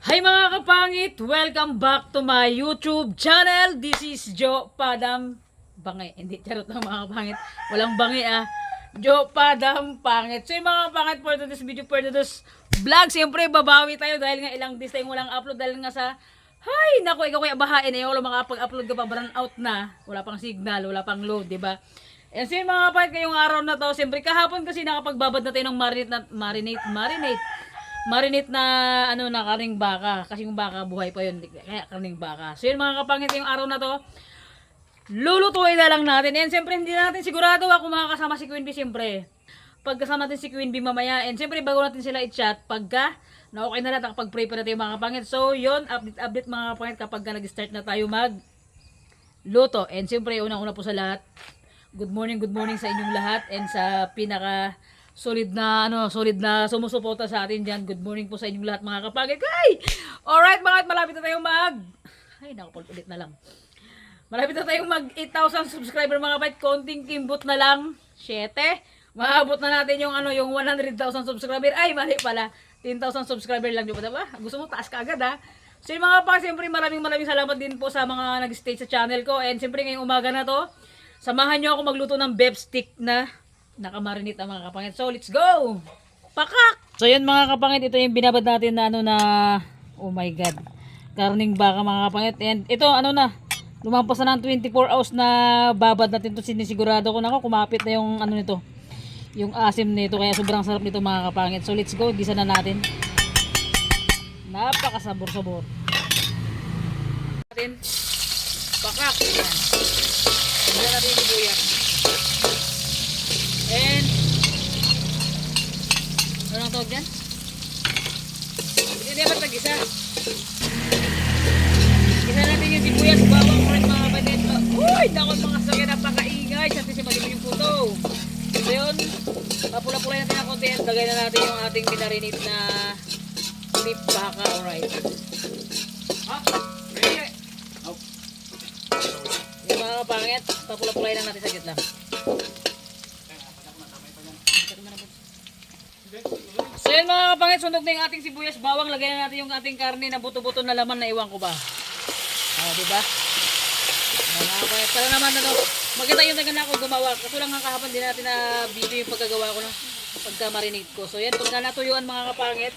Hi mga kapangit! Welcome back to my YouTube channel. This is Joe Padam Bangay. Hindi, charot lang mga kapangit. Walang bangay Joe Padam Pangit. So yung mga kapangit, for today's video, for today's vlog, siyempre babawi tayo dahil nga ilang days tayong walang upload dahil nga sa hay, naku, ikaw kaya bahain eh. Wala makapag-upload ka pa, burn out na. Wala pang signal, wala pang load, diba? And so yung mga kapangit, ngayong araw na to, siyempre kahapon kasi nakapagbabad na tayo ng marinate na ano na karning baka kasi yung baka buhay pa yun kaya karning baka. So yun mga kapangit, yung araw na to lulutuin na lang natin. And siyempre hindi natin sigurado ako makakasama si Queen Bee siyempre. Pagkasama natin si Queen Bee mamaya and siyempre bago natin sila i-chat pagka na okay na lahat nakapag-pray pa natin yung mga kapangit. So yun, update mga kapangit kapag nag-start na tayo mag luto. And siyempre unang-una po sa lahat, good morning sa inyong lahat and sa pinaka solid na sumusuporta sa atin diyan. Good morning po sa inyong lahat mga kapagay. Alright, malapit na tayong ay, ulit na lang. Malapit na tayong mag 8,000 subscriber mga kapatid. Konting kimbot na lang. 7. Maabot na natin yung yung 100,000 subscriber. Ay, mali pala. 10,000 subscriber lang diba? Gusto mo taas ka agad So yung mga kapatid, siyempre maraming salamat din po sa mga nag-stay sa channel ko. And siyempre ngayong umaga na to, samahan nyo ako magluto ng beef stick na nakamarinate ang mga kapangit. So, let's go! Pakak! So, yun mga kapangit. Ito yung binabad natin na oh my God. Karning baka mga kapangit. And ito, lumampas na ng 24 hours na babad natin ito. Sinisigurado ko na kumapit na yung nito. Yung asim nito. Kaya sobrang sarap nito mga kapangit. So, let's go. Gisa na natin. Napakasabor-sabor. Natin. Pakak! Tignan natin yung sibuyas. And ano ang tawag dyan? Hindi naman tag-isa. Isa natin yung sibuyas, bawang friend mga kapatid. Uy! Nakon mga sakya, napakaingay. Sa si madilim yung puto. So yun, papula-pulay natin ang konti at lagay na natin yung ating minarinate na beef baka. Alright. Yung mga kapangit, papula-pulay lang natin saglit lang. So yun mga kapangit, sundog na yung ating sibuyas, bawang, lagay na natin yung ating karne na buto-buto na laman na iwan ko ba. Diba? Mga kapangit, para naman maganda yung taga na ako gumawa. Kaso lang nga kahapon din natin na video yung pagkagawa ko na pagka-marinate ko. So yan, pagka natuyuan mga kapangit,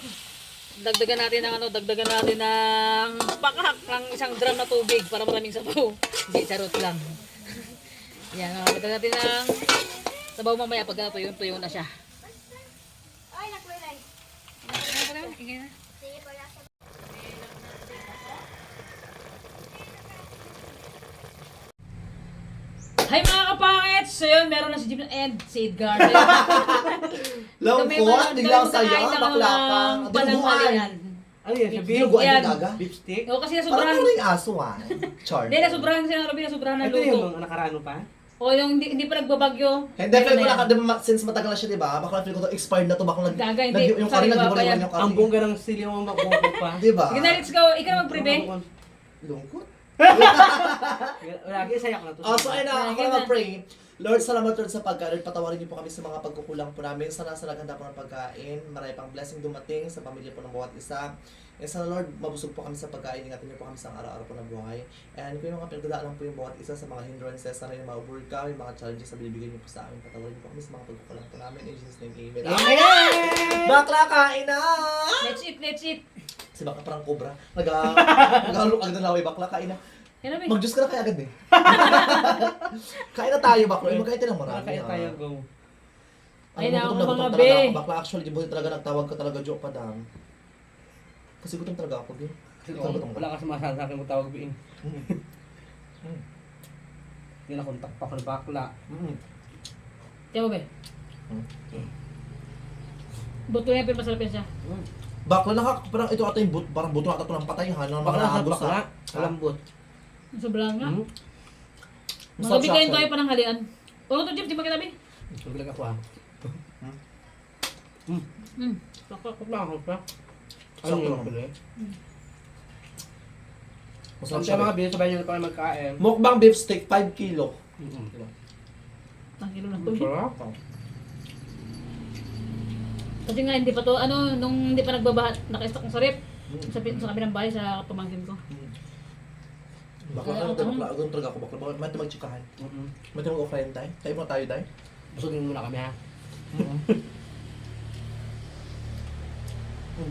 dagdagan natin ng pakak ng 1 drum na tubig para maraming sabaw. Hindi, charot lang. Yan, dagdagan natin ng sabaw mamaya pagka natuyo na siya. Hi mga kapangit! So yun, meron na si Jim and Seed Garden. Longkot, biglang saya, baklapang, dinuguan. Ano yan? Sabihin Dinuguan yung daga? beef stick? O kasi Parang nasubrahan. ano yung aso Char. Hindi, nasubrahan siya ng Robin, nasubrahan ng Ito luto. yung nakarano pa? O yung hindi pa nagbabagyo. Hindi, feel ko na, diba, since matagal na siya, diba? Baka feel ko to expired na to, baka Gaga, hindi. yung Sorry, karne baka nag-iwan yan. yung karne. Ang bongga ng sili mo makuha pa. Diba? Sige na, let's go. Ikaw mag-prebe. Lungkot. Lagi sayak na to. So ayun na, ako na mag-pray. Lord, salamat Lord sa pagkain. Lord, patawarin niyo po kami sa mga pagkukulang po namin. Sana sa naghanda po ng pagkain. Marami pang blessing dumating sa pamilya po ng bawat isa. And sana Lord, mabusog po kami sa pagkain. Ingatan niyo po kami sa araw-araw po ng buhay. And kung yung mga pinagdadaanan po yung bawat isa sa mga hindrances, sana yung ma-overcome, yung mga challenges na binibigyan niyo po sa amin. Patawarin niyo po kami sa mga pagkukulang po namin. In Jesus' name, amen. Amen! Bakla, kain na! Let's eat. Si Bakla parang cobra. Nag-alok agad na laway, Bakla, kain na. Yan na, Mag-juice ka na kaya agad eh. Kain na tayo, Bakla. Magkain tayo ng marami. Kaya tayo, go. Ay, Gutom naku, mga talaga be. ako. Bakla, actually, buhay talaga nagtawag ka talaga, Joe Padam. Kasi gutom talaga ako, din. Ikaw gutom ka. Wala ka sumasahan sa akin mo tawag biin. Mm. Hindi na kontak pa ko ng bakla. Tiyan mo ba? Buto niya, pero masarap yan siya. Bakla, parang ito ata yung parang buto ata ito ng patay, ha? Bakla sa bakla. Malambot. Sobrang nga. Masarap Magabi kayo siya, tayo pa ng halian. O, ito Jim, di ba kitabi? Tugilag ako ha. Nakakot na ako pa. Ano Sakto yung lang. pala eh? Masarap Ang siya. mga bilis, sabay nyo na pa kayo magkain. Mukbang beef steak, 5 kilo. Ang kilo lang to. Sarap. Kasi nga, hindi pa to, nung hindi pa nagbabahat, naka-stock ng sarip. Sa kabilang bahay, sa pamangkin ko. Bakla ka, bakla. Agad talaga ako bakla. May magchikahan. May mag-offline tayo. Tayo mo tayo tayo. Busugin muna kami ha.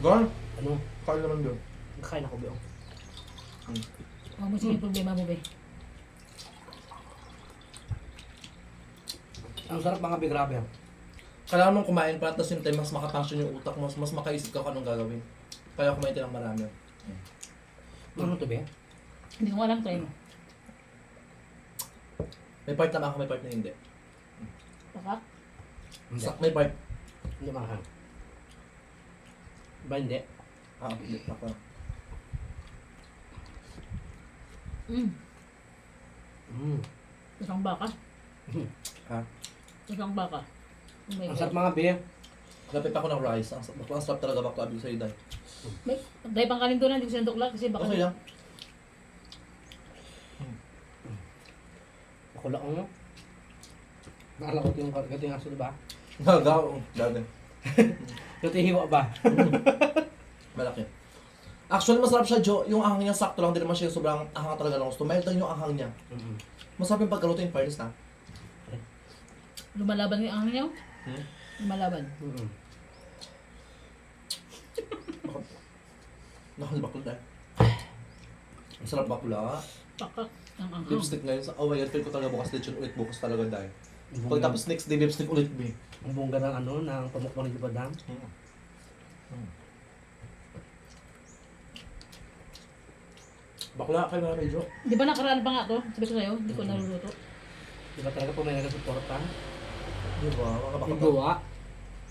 Gan. Ano? Kaya naman doon. Kakain ako, Biong. Huwag mo sige problema mo, be. Ang sarap mga Bi, grabe. Kailangan mong kumain para at the same time mas makafunction yung utak mo, mas makaisip ka kung anong gagawin. Kaya kumain tayo ng marami. Ano to, Bi? Hindi ko alam tayo mo. May part na ako, may part na hindi. Baka? Hindi. May part. Hindi makakang. Ba hindi? Hindi. Ako. Isang baka. Ha? Isang baka. Oh my Ang God. sarap mga Bi. Lapit ako ng rice. Ang sarap talaga bakla abig sa'yo, Day. Dahil pang kanin doon, hindi ko sinandok kasi baka... Okay lang. Ako lang mo. Nakalakot yung kargating aso, diba? Gagaw. Dami. Natihiwa ba? Malaki. Actually, masarap siya, Jo. Yung ahang niya, sakto lang. Hindi naman siya sobrang ahang talaga lang gusto. Mild lang yung ahang niya. Masarap yung pagkaluto yung fairness na. Lumalaban yung angin niya. Hmm? Lumalaban. Nakalibakla tayo. Ang sarap bakla. Pakak. Ang anghang. Lipstick ngayon sa away. Feel ko talaga bukas lechon ulit. Bukas talaga dahil. Pagtapos next day, lipstick ulit, be. Ang bongga ng ano, ng pamukbang ni Badang. Bakla, kayo na medyo. Di ba nakaraan pa nga to? Sabi ko sa'yo, hindi ko naluluto. Diba talaga po may nagasuporta? Di ba? Mga bakla. Yung gawa.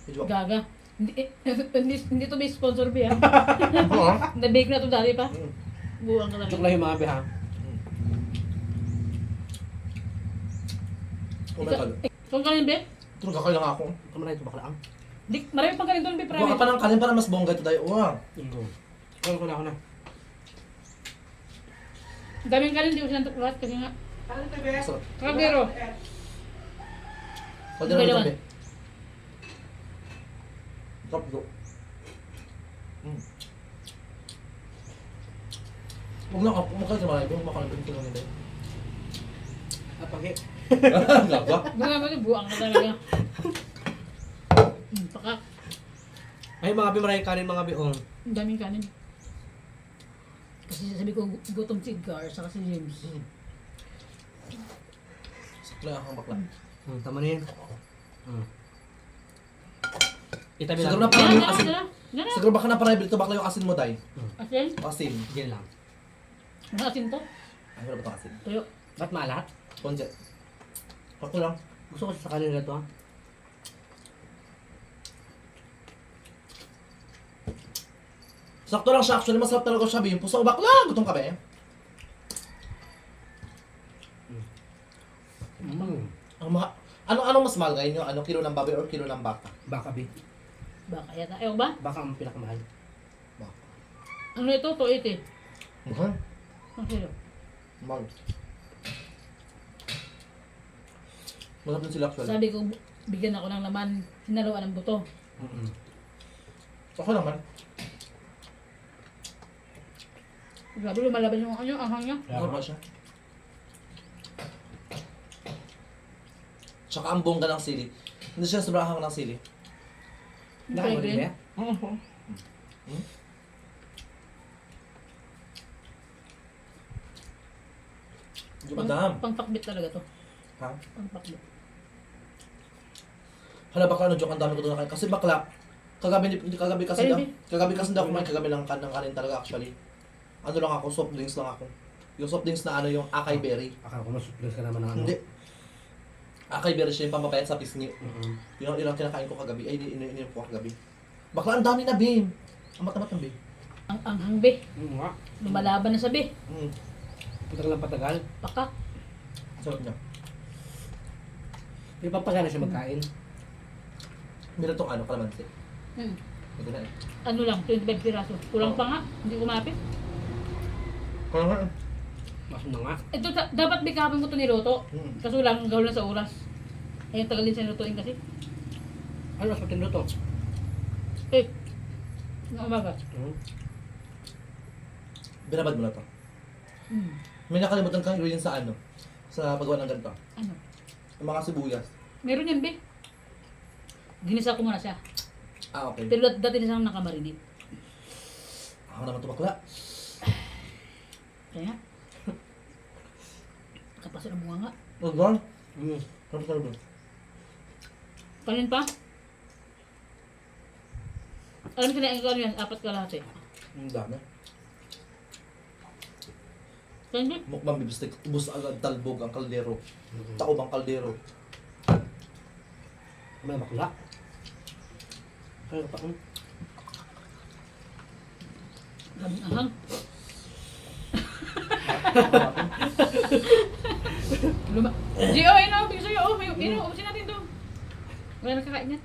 Medyo. Gaga. Hindi to may sponsor ba yan? Oo. Na-bake na to dati pa. Buwang ka Joke talaga. lang yung mga Bi ha. Oh my God. Kung kanin, be? Tulog ka lang ako. Kamalay ito bakla ang. Marami pang kanin doon, be, Buka promise. pa ng kanin para mas bongga ito tayo. Wow. Kaya ko na ako na. Daming kanin, hindi ko sinantok lahat kasi nga. Sarap. Kagero. Pwede naman Okay sabi. naman. Sarap, Jo. Huwag lang ako. Kumakain sa malay. Huwag makain. Ito lang hindi. Napagit. Gaga. Mga ba buwang ka talaga. Pakak. Ay mga Bi, maraming kanin mga Biong. Ang daming kanin. Kasi sabi ko, gutom si Gar, saka si James. Sakla akong bakla. Tama na yan. Itabi Siguro lang. na parang yung Yan asin. na. Yan na. Siguro baka na-private ito bakla yung asin mo, Day. Asin? Asin. Diyan lang. Ano asin to? Ay, wala ba ito asin? Tuyo. Ba't maalat? Konti. Ako lang. Gusto ko sa kanila to ha. Sakto lang siya. Actually, masarap talaga siya. Yung puso, bakla. Gutom ka ba eh? Anong mas mahal ngayon? Yung kilo ng baboy or kilo ng baka? Baka Bi. Baka yata. Ayaw ba? Baka ang pinakamahal. Ano ito? 280. Okay. Ang kilo. Mahal. Masarap din sila actually. Sabi ko, bigyan ako ng laman, hinaluan ng buto. Ako naman. Grabe, lumalaban yung ano, anghang niya. Ano ba siya? Tsaka ang bongga ng sili. Hindi siya sobrang hang ng sili. Nakain mo din ba? Oo. Hindi madam. Pangpakbit talaga to. Ha? Pangpakbit. Hala bakla, joke, ang dami ko doon nakain. Kasi bakla, kagabi kasi daw. Kagabi? Kagabi kasi daw kumain kagabi ng kanin talaga actually. Ano lang ako, soft drinks lang ako. Yung soft drinks na ano, yung acai berry. Akala ko masuplis ka naman ng ano. Hindi. Acai berry siya yung pampapayat sa pisngi. Mm-mm. Yun ang kinakain ko kagabi. Ay, ininom ko kagabi. Bakla, ang dami na, Bim. Ang matamat ng Bim. Ang anghang be. Nga. Lumalaban na sa be. Patagal lang patagal. Pakak. Sarap niya. Hindi pa pagana siya magkain. Meron tong ano, kalamansi. Hmm. Ito na eh. Ano lang, 25 piraso. Kulang pa nga. Hindi kumapit. Kaya nga. Mas na nga. Ito, dapat may kahapon ko ito niluto. Kaso lang, gawin lang sa oras. Ayun, tagal din sa nilutuin kasi. Ano mas matindi to? Eh, ng umaga. Binabad mo na to. Mm. May nakalimutan kang ingredient sa ano? Sa paggawa ng ganito. Ano? Yung mga sibuyas. Meron yan, be. Ginisa ko muna siya. Ah, okay. Pero dati na siyang nakamarinate. Ako naman ito bakla. Kaya, kapasok ng bunga nga. Oh, God. Mm. Ano sa loob? Kanin pa? Alam ko na yung kanin yan, 4 kalahati. Ang dami. Kanin ba? Mukbang bibistek. Ubus agad talbog ang kaldero. Taob ang kaldero. May bakla. Kaya pa. Ahang. Luma. Gio, ino, bigyan sa'yo. Oh, ino, ubusin natin to. Wala nakakain yan.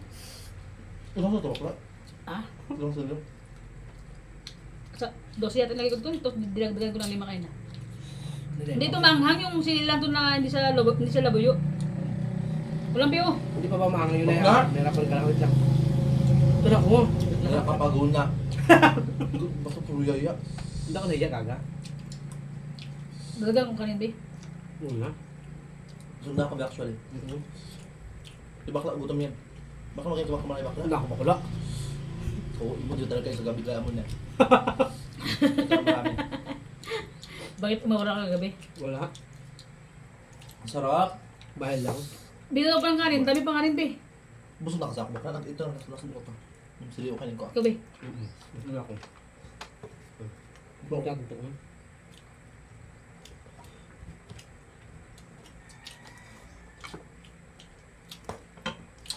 Ilang sa ito bakla? Ah? Ilang sa ito? Sa 12 yata lagi ko ito. Tapos dinagdagan ko ng 5 kain na. Hindi ito manghang yung sinilang to na hindi sa labuyo. Walang piyo. Hindi pa ba maangay yun na Bakla? yan? Nahirapan ka lang. Wait lang. Ito na ako. Nakapaguna. Basta puro yaya. Hindi ako nahiya kaga. Dagdagan ko kanin, be. Yun na. Sunda kami actually. Di bakla, gutom yan. Baka maging tumak ka bakla. Wala ako bakla. Oo, ibon dito talaga kayo sa gabi kaya mo na. Ito ang marami. Bakit umawala ka gabi? Wala. Ang sarap. Bahal lang. Bigyan ko pa ng kanin. Dami pa kanin, be. Busog na kasi ako bakla. Ito, nasubukan pa. Yung siliw kanin ko. Ikaw, be. Wala ako. Bakla dito.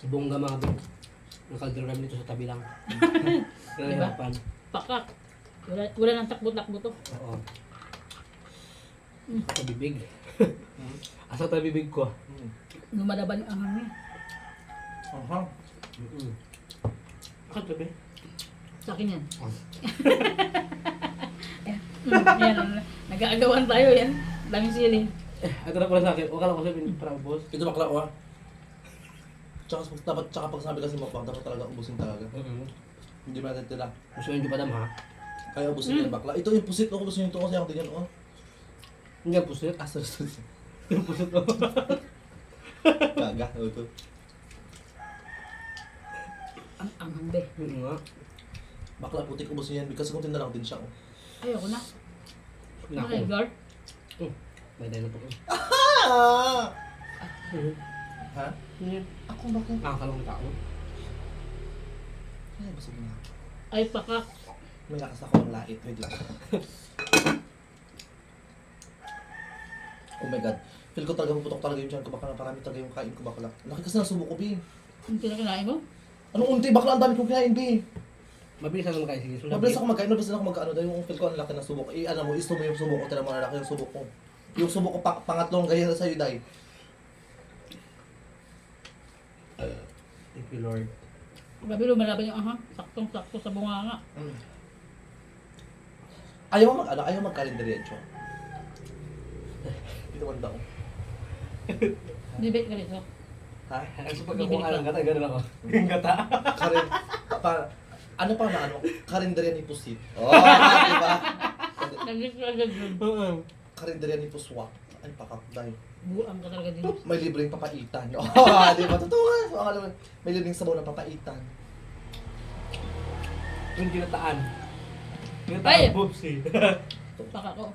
Bongga mga bin. Nakaldero namin dito sa tabi lang. Nahirapan. Pakak. Wala nang takbo-takbo to. Oo. Sa bibig. Asa tayo bibig ko? Lumalaban yung anghang niya. Aha. Ako tabi. Sa akin yan. Oh. Yan. Nag-aagawan tayo yan. Daming sili. Ito na pala sa akin. Akala ko sabihin para ubos. Ito bakla ko ah. Tsaka pag sabi kasi mukbang, dapat talaga ubusin talaga. Hindi ba natin tila. Gusto nyo pa dam ha? Kaya ubusin nila bakla. Ito yung pusit, oh, ubusin yung ito kasi ako din yan, oh. Hindi ang pusit. Ah, sorry. Yung pusit ko. Gaga, ito. Ang anghang, be. Yun nga. Bakla putik, ubusin yan. Kasi kung tinalang din siya, oh. Ayoko na. Nako. Okay, girl. May dahil na po. Ah! Ha? Yan. Ako bakit? Nakakalong tao. Ay, busog na. Ay, pakak. May lakas ako ng lait. Wait lang. Oh my God. Feel ko talaga maputok talaga yung tiyan ko. Baka na parami talaga yung kain ko bakla. Laki kasi ng subo ko, Bi. Ang kinakinain mo? Anong unti? Bakla ang dami kong kinain, Bi. Mabilis na naman kayo. Sige, sulat. Mabilis ako magkain, mabilis ako magkaano. Dahil yung feel ko ang laki ng subo ko. Ano mo, isto mo yung subo ko. Tira mo ang laki yung subo ko. Yung subo ko pangatlong gaya sa'yo, Day. Thank you, Lord. Grabe, lumalaban yung anghang. Saktong-sakto sa bunganga. Ayaw mo ayaw mag-kalendaryo. Ito ang daw. Debate ka rito. Ha? Ang pag ako alang gata, gano'n ako. Yung gata. Karen, ano pa na ano? Kalendaryo ni Pusit. Oh, diba? Naglit ka agad yun. Kalendaryo ni Puswak. Ay, pakapday. Buang ka talaga din. May libreng papaitan. Oh, di ba? Totoo nga. So, alam mo, may libreng sabaw na papaitan. Yung ginataan. Ay! Ginataan boobs eh. Pakak ko.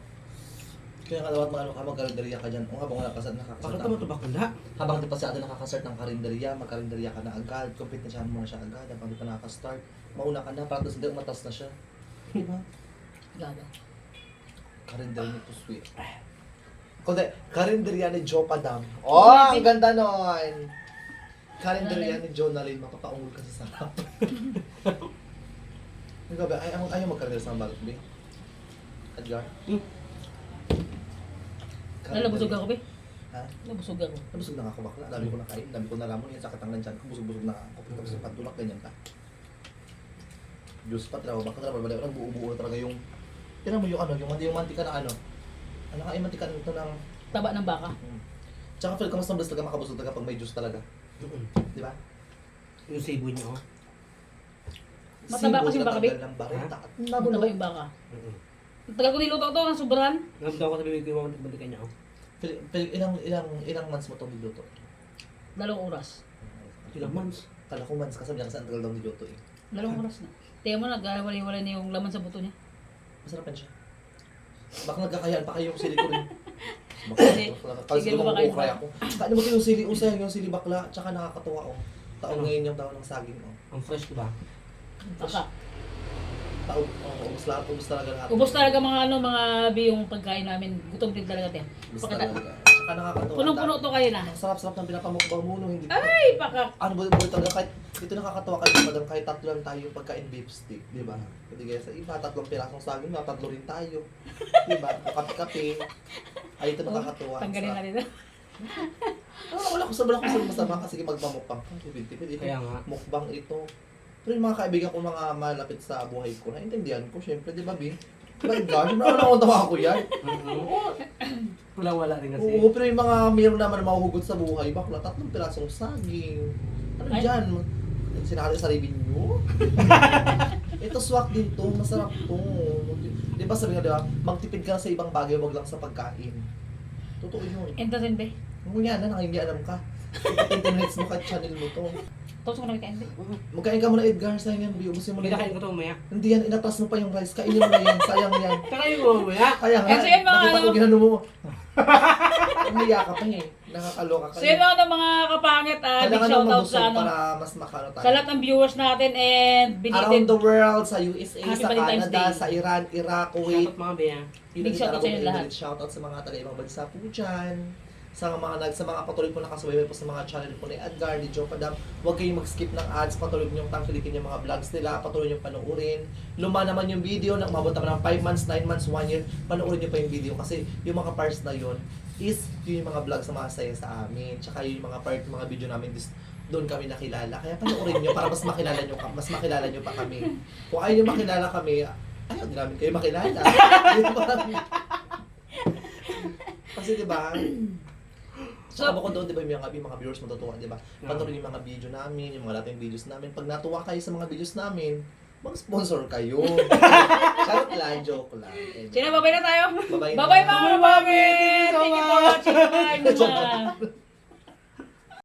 Kaya nga dapat mag-kalendarya ka dyan. O habang nakakasart Bakit naman ito bakla? habang di pa si ate nakakasart ng kalendarya, mag-kalendarya ka na agad. Complete na siya mo na siya agad. Habang di pa nakakastart, mauna ka na. Para tapos hindi umatas na siya. Di ba? Gaga. Kalendarya ni Puswit. Kundi, kalendarya ni Joe Padam. Oh, ang ganda nun! Kalendarya ni Joe Nalin, mapapaungol kasi sa sarap. Ikaw ba, ayaw magkalendarya sa balot, be? Edgar? Nalabusog ako, be. Ha? Nabusog ako. Nabusog na nga ako bakla. Dami ko nakain, dami ko nalamon. Yan, sakit ang nandyan ko. Busog-busog na ako. Tapos yung pantulak, ganyan pa. Diyos pa, trabaho. Baka trabaho. Nagbuo-buo na talaga yung... Tinan mo yung ano, yung mantika na ano. Ano ka, yung mantika nito ng... Taba ng baka. Tsaka feel ko mas mabilis talaga makabusog talaga pag may juice talaga. Di ba? Yung sabo niya oh. Mataba kasi yung baka, be. Ng barita. Mataba yung baka. Tagal ko niluto ito, ang sobrahan. Naramdaman ko sa bibig ko yung balikan niya. Oh. Ilang months mo itong niluto? 2 oras. Ilang months. Kala ko months kasi kasi ang tagal daw niluto eh. 2 oras na. Tingnan mo, nagwalay-walay na yung laman sa buto niya. Masarapan siya. Baka nagkakayaan pa kayo yung sili ko rin. Hindi. Kasi Sige, siguro kumakain ukray pa. ako. Kain mo ito yung sili usay, yung sili bakla, tsaka nakakatuwa oh. Taon Ano? ngayon yung taon ng saging oh. Ang fresh, diba? Taka. Taon, ubus talaga natin. Ubos talaga mga bi yung pagkain namin. Gutom din talaga tayo. Ubus Pakita. talaga. Tsaka nakakatuwa. Punong-puno to kayo na. Ang sarap-sarap ng pinapamukbang mo no, hindi. Ay, pakak. Ano ba talaga kahit ito nakakatawa kayo madam kahit tatlo lang tayo yung pagkain beef stick, di ba? Hindi kaya sa iba 3 pirasong saging, na 3 rin tayo. Di ba? Kape-kape. Ay ito nakakatuwa. Tanggalin na rin. Wala ko sa masama kasi magpamukbang. Tipid-tipid ito. Kaya nga. Mukbang ito. Pero yung mga kaibigan ko mga malapit sa buhay ko, naintindihan ko syempre, di ba, Bi? My gosh, wala tawa ko yan. Wala rin kasi. Oo, pero yung mga mayroon naman na mahuhugot sa buhay, bakla 3 pirasong saging. Ano Ay. dyan? Sinakali sa ribin nyo? Ito swak din to, masarap to. Di ba sabi nga, di ba, magtipid ka sa ibang bagay, wag lang sa pagkain. Totoo yun. Entasin be. Kung yan na, hindi alam ka. 15 minutes mo ka channel mo to. Tapos ko na kain be. Magkain ka muna Edgar, sayang yan, Bi. Ubusin mo Hindi na kain yan. ko ito umaya. Hindi yan, inatras mo pa yung rice. Kainin mo na yan, sayang yan. Kakain mo umaya. Kaya nga, Eh, so yun, mga nakita ko ano- ginano mo. Umiya ka pa eh. Nakakaloka ka So yun mga kapangit, big Kailangan nang shoutout mabusog sa ano. para mas makano tayo. Sa lahat ng viewers natin and Around binitin. the world, sa USA, Happy sa Valentine's Canada, Day. sa Iran, Iraq, Kuwait. Shoutout mga beya. Big shoutout sa inyo lahat. Shoutout sa mga taga-ibang bansa po dyan. Sa mga patuloy po nakasubaybay po sa mga channel po ni Edgar, ni Joe Padam. Huwag kayong mag-skip ng ads, patuloy niyong tangkilikin yung mga vlogs nila, patuloy niyong panoorin. Luma naman yung video, umabot naman ng 5 months, 9 months, 1 year, panoorin niyo pa yung video kasi yung mga parts na yun is yun yung mga vlogs na masaya sa amin. Tsaka yung mga part, mga video namin doon kami nakilala. Kaya panoorin niyo para mas makilala niyo pa kami. Kung ayaw niyo makilala kami, ayaw din namin kayo makilala. Kasi diba, So, saka bukod doon, di ba, yung mga viewers matutuwa, di ba? Patuloy yung mga video namin, yung mga dating videos namin. Pag natuwa kayo sa mga videos namin, mag-sponsor kayo. Charot lang, joke lang. sino, babay na tayo. Bye-bye na. Bye-bye mga kapangit. Thank you for watching. Bye.